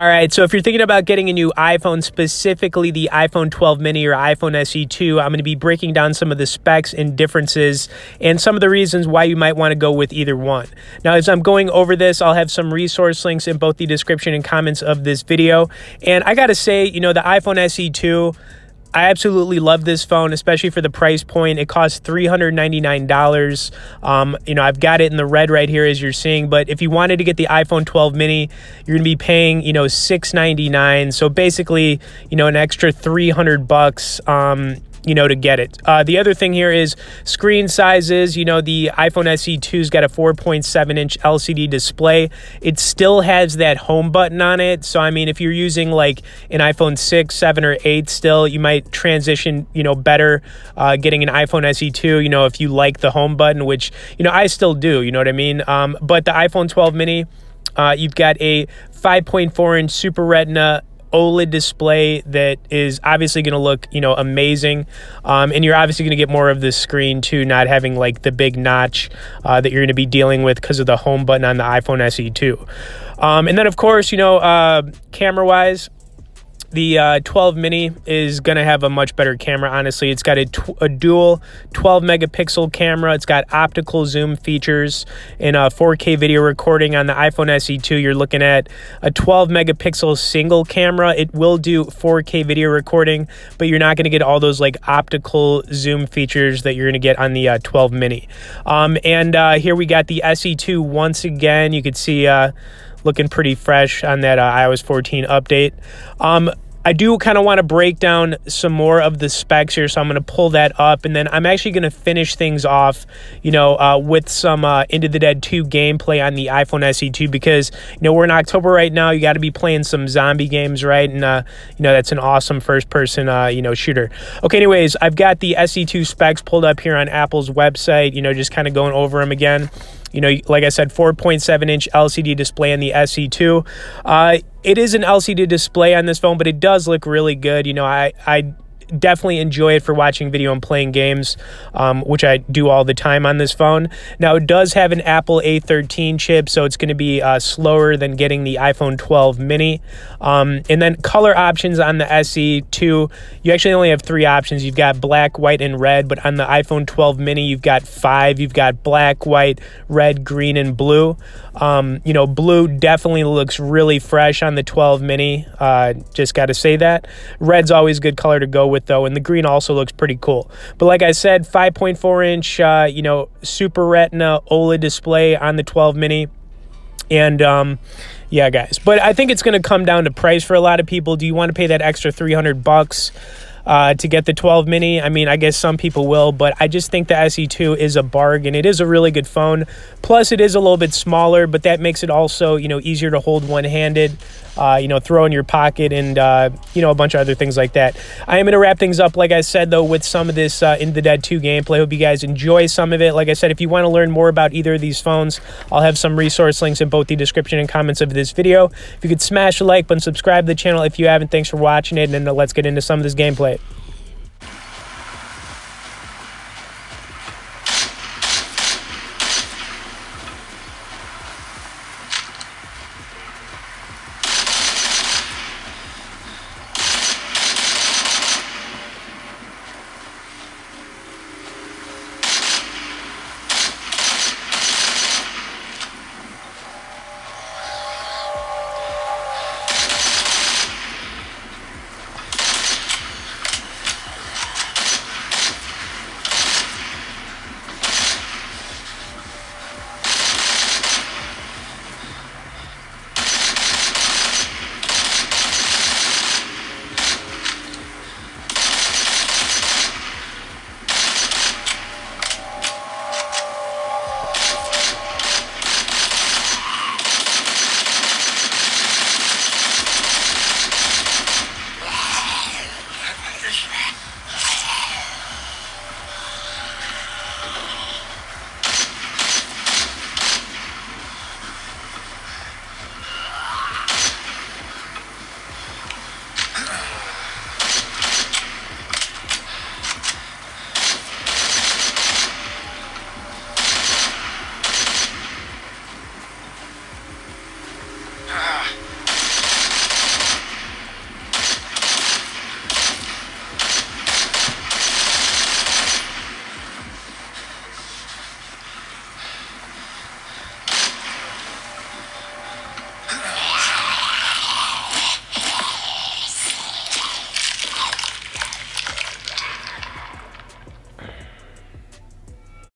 All right, so if you're thinking about getting a new iPhone, specifically the iPhone 12 mini or iPhone SE 2, I'm going to be breaking down some of the specs and differences and some of the reasons why you might want to go with either one. Now, as I'm going over this, I'll have some resource links in both the description and comments of this video. And I got to say, you know, the iPhone SE 2, I absolutely love this phone, especially for the price point. It costs $399. You know, I've got it in the red right here, as you're seeing. But if you wanted to get the iPhone 12 mini, you're going to be paying, you know, $699. So basically, you know, an extra $300. You know, to get it. The other thing here is screen sizes. You know, the iPhone SE 2's got a 4.7-inch LCD display. It still has that home button on it. So, I mean, if you're using like an iPhone 6, 7, or 8 still, you might transition, you know, better getting an iPhone SE 2, you know, if you like the home button, which, you know, I still do, you know what I mean? But the iPhone 12 mini, you've got a 5.4-inch Super Retina OLED display that is obviously going to look, you know, amazing. And you're obviously going to get more of the screen too, not having like the big notch that you're going to be dealing with because of the home button on the iPhone SE 2. And then, of course, you know, camera-wise, the 12 mini is going to have a much better camera, honestly. It's got a dual 12-megapixel camera. It's got optical zoom features and 4K video recording. On the iPhone SE 2, you're looking at a 12-megapixel single camera. It will do 4K video recording, but you're not going to get all those like optical zoom features that you're going to get on the 12 mini. And here we got the SE 2 once again. You could see looking pretty fresh on that iOS 14 update. I do kind of want to break down some more of the specs here, so I'm going to pull that up, and then I'm actually going to finish things off, you know, with some Into the Dead 2 gameplay on the iPhone SE 2, because, you know, we're in October right now. You got to be playing some zombie games, right? And, you know, that's an awesome first-person, you know, shooter. Okay, anyways, I've got the SE 2 specs pulled up here on Apple's website, you know, just kind of going over them again. You know, like I said, 4.7-inch LCD display on the SE 2. It is an LCD display on this phone, but it does look really good. You know, I definitely enjoy it for watching video and playing games, which I do all the time on this phone. Now, it does have an Apple A13 chip, so it's going to be slower than getting the iPhone 12 mini. And then color options on the SE 2, you actually only have 3 options. You've got black, white, and red, but on the iPhone 12 mini, you've got 5. You've got black, white, red, green, and blue. You know, blue definitely looks really fresh on the 12 mini. Just got to say that. Red's always a good color to go with, though, and the green also looks pretty cool. But like I said, 5.4-inch, you know, Super Retina OLED display on the 12 mini. And yeah, guys, but I think it's going to come down to price for a lot of people. Do you want to pay that extra $300 to get the 12 mini? I mean, I guess some people will, but I just think the SE 2 is a bargain. It is a really good phone. Plus, it is a little bit smaller, but that makes it also, you know, easier to hold one-handed, you know, throw in your pocket, and, you know, a bunch of other things like that. I am going to wrap things up, like I said, though, with some of this Into the Dead 2 gameplay. I hope you guys enjoy some of it. Like I said, if you want to learn more about either of these phones, I'll have some resource links in both the description and comments of this video. If you could smash the like button, subscribe to the channel if you haven't. Thanks for watching it, and then let's get into some of this gameplay.